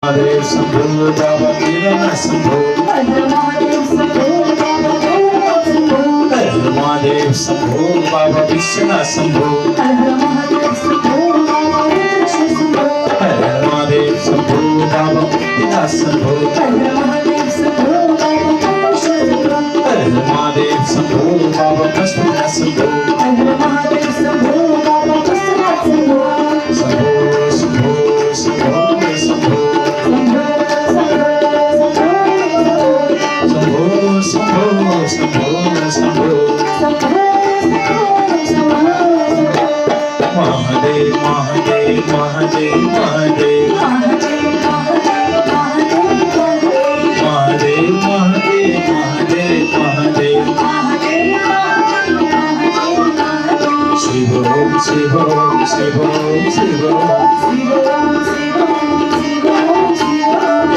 महादेव शंभो बाबा किरण शंभो महादेव शंभो बाबा विष्णु शंभो महादेव शंभो बाबा पिता शंभो महादेव शंभो बाबा कृष्ण शंभो शंभो शंभो शंभो शंभो महादेव महादेव महादेव महादेव महादेव महादेव महादेव महादेव शिव शिव शिव शिव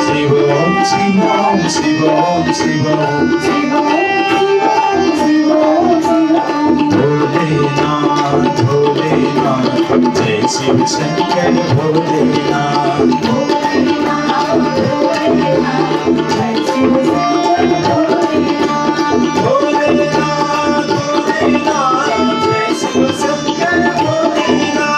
शिवम शिवम शिवम भोलेनाथ भोलेनाथ जय शिव शंकर भोलेनाथ भोलेनाथ भोलेनाथ जय शिव शंकर भोलेनाथ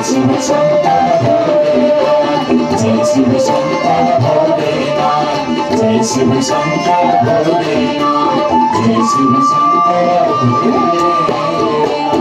शिव शंकर शिव शंकर भोलेनाथ जय शिव शंकर भोलेनाथ